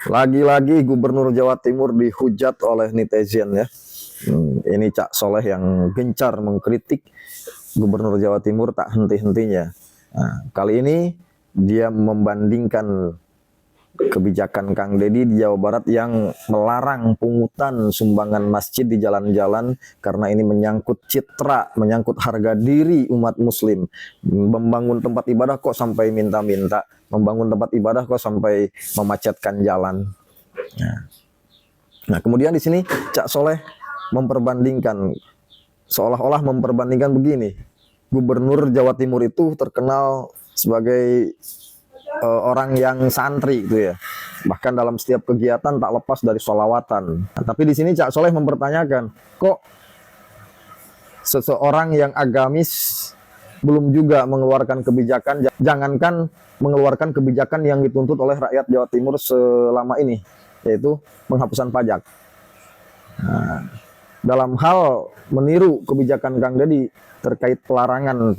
Lagi-lagi Gubernur Jawa Timur dihujat oleh netizen ya. Ini Cak Soleh yang gencar mengkritik Gubernur Jawa Timur tak henti-hentinya. Nah, kali ini dia membandingkan kebijakan Kang Deddy di Jawa Barat yang melarang pungutan sumbangan masjid di jalan-jalan karena ini menyangkut citra, menyangkut harga diri umat muslim. Membangun tempat ibadah kok sampai minta-minta, membangun tempat ibadah kok sampai memacetkan jalan. Nah, kemudian di sini Cak Soleh memperbandingkan, seolah-olah memperbandingkan begini. Gubernur Jawa Timur itu terkenal sebagai orang yang santri gitu ya. Bahkan dalam setiap kegiatan tak lepas dari sholawatan. Nah, tapi di sini Cak Soleh mempertanyakan, kok seseorang yang agamis belum juga mengeluarkan kebijakan, jangankan mengeluarkan kebijakan yang dituntut oleh rakyat Jawa Timur selama ini, yaitu penghapusan pajak. Nah, dalam hal meniru kebijakan Kang Deddy terkait pelarangan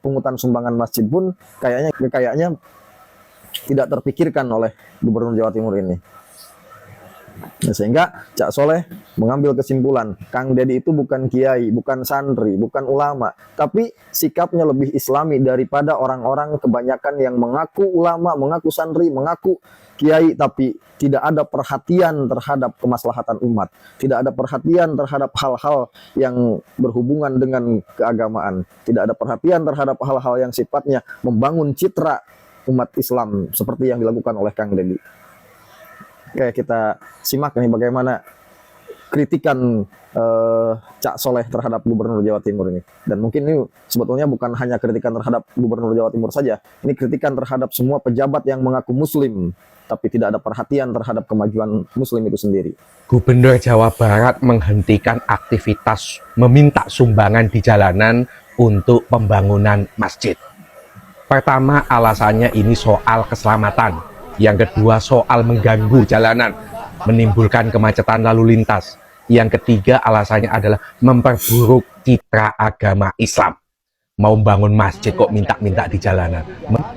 pungutan sumbangan masjid pun kayaknya tidak terpikirkan oleh Gubernur Jawa Timur ini. Nah, sehingga Cak Soleh mengambil kesimpulan, Kang Deddy itu bukan kiai, bukan santri, bukan ulama, tapi sikapnya lebih islami daripada orang-orang kebanyakan yang mengaku ulama, mengaku santri, mengaku kiai, tapi tidak ada perhatian terhadap kemaslahatan umat, tidak ada perhatian terhadap hal-hal yang berhubungan dengan keagamaan, tidak ada perhatian terhadap hal-hal yang sifatnya membangun citra umat Islam seperti yang dilakukan oleh Kang Deddy. Kayak kita simak nih bagaimana kritikan Cak Soleh terhadap Gubernur Jawa Timur ini. Dan mungkin ini sebetulnya bukan hanya kritikan terhadap Gubernur Jawa Timur saja. Ini kritikan terhadap semua pejabat yang mengaku muslim, tapi tidak ada perhatian terhadap kemajuan muslim itu sendiri. Gubernur Jawa Barat menghentikan aktivitas meminta sumbangan di jalanan untuk pembangunan masjid. Pertama, alasannya ini soal keselamatan. Yang kedua, soal mengganggu jalanan, menimbulkan kemacetan lalu lintas. Yang ketiga, alasannya adalah memperburuk citra agama Islam. Mau bangun masjid kok minta-minta di jalanan.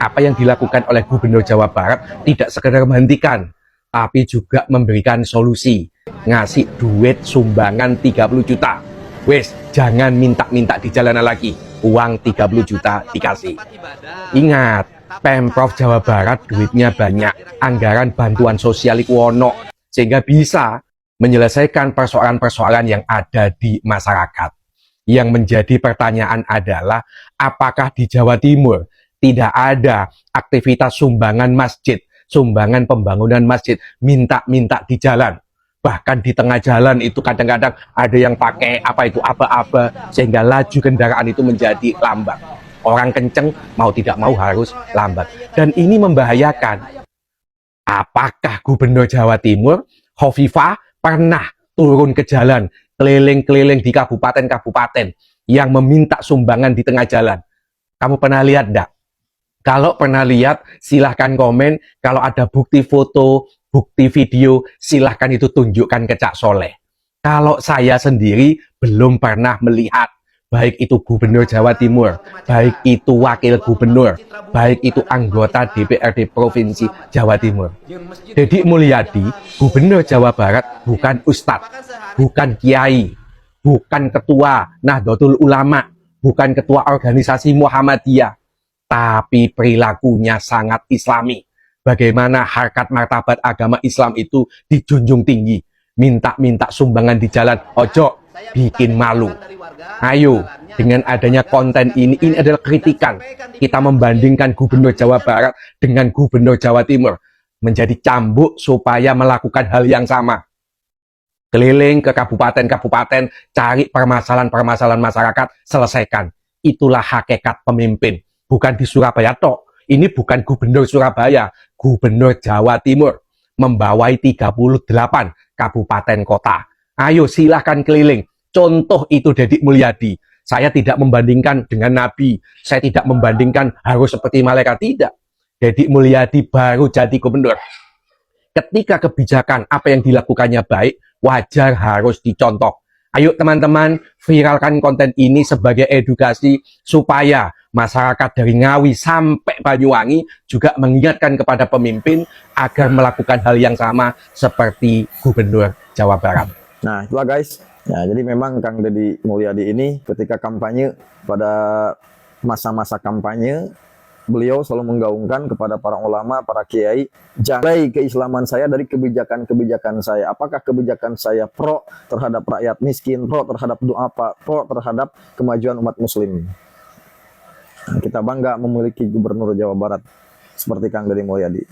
Apa yang dilakukan oleh Gubernur Jawa Barat tidak sekedar menghentikan, tapi juga memberikan solusi. Ngasih duit sumbangan 30 juta. Wes, jangan minta-minta di jalanan lagi. Uang 30 juta dikasih. Ingat, Pemprov Jawa Barat duitnya banyak, anggaran bantuan sosial ono, sehingga bisa menyelesaikan persoalan-persoalan yang ada di masyarakat. Yang menjadi pertanyaan adalah, apakah di Jawa Timur tidak ada aktivitas sumbangan masjid, sumbangan pembangunan masjid, minta-minta di jalan? Bahkan di tengah jalan itu kadang-kadang ada yang pakai aba-aba, sehingga laju kendaraan itu menjadi lambat. Orang kenceng mau tidak mau harus lambat. Dan ini membahayakan. Apakah Gubernur Jawa Timur, Hovifah, pernah turun ke jalan, keliling-keliling di kabupaten-kabupaten yang meminta sumbangan di tengah jalan? Kamu pernah lihat enggak? Kalau pernah lihat, silahkan komen. Kalau ada bukti foto, bukti video, silahkan itu tunjukkan ke Cak Soleh. Kalau saya sendiri belum pernah melihat, baik itu Gubernur Jawa Timur, baik itu Wakil Gubernur, baik itu anggota DPRD Provinsi Jawa Timur. Deddy Mulyadi, Gubernur Jawa Barat, bukan ustadz, bukan kiai, bukan ketua Nahdlatul Ulama, bukan ketua organisasi Muhammadiyah, tapi perilakunya sangat islami. Bagaimana harkat martabat agama Islam itu dijunjung tinggi. Minta-minta sumbangan di jalan, ojo, bikin malu. Ayo, dengan adanya konten ini adalah kritikan. Kita membandingkan Gubernur Jawa Barat dengan Gubernur Jawa Timur. Menjadi cambuk supaya melakukan hal yang sama. Keliling ke kabupaten-kabupaten, cari permasalahan-permasalahan masyarakat, selesaikan. Itulah hakikat pemimpin. Bukan di Surabaya tok. Ini bukan Gubernur Surabaya, Gubernur Jawa Timur. Membawai 38 kabupaten kota. Ayo silahkan keliling. Contoh itu Deddy Mulyadi. Saya tidak membandingkan dengan Nabi. Saya tidak membandingkan harus seperti malaikat. Tidak. Deddy Mulyadi baru jadi gubernur. Ketika kebijakan apa yang dilakukannya baik, wajar harus dicontoh. Ayo teman-teman, viralkan konten ini sebagai edukasi supaya masyarakat dari Ngawi sampai Banyuwangi juga mengingatkan kepada pemimpin agar melakukan hal yang sama seperti Gubernur Jawa Barat. Nah, itulah guys. Ya, jadi memang Kang Deddy Mulyadi ini ketika kampanye, pada masa-masa kampanye, beliau selalu menggaungkan kepada para ulama, para kiai, jangan keislaman saya dari kebijakan-kebijakan saya. Apakah kebijakan saya pro terhadap rakyat miskin, pro terhadap duafa, pro terhadap kemajuan umat muslim. Nah, kita bangga memiliki Gubernur Jawa Barat seperti Kang Deddy Mulyadi.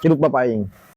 Hidup Bapak Aing.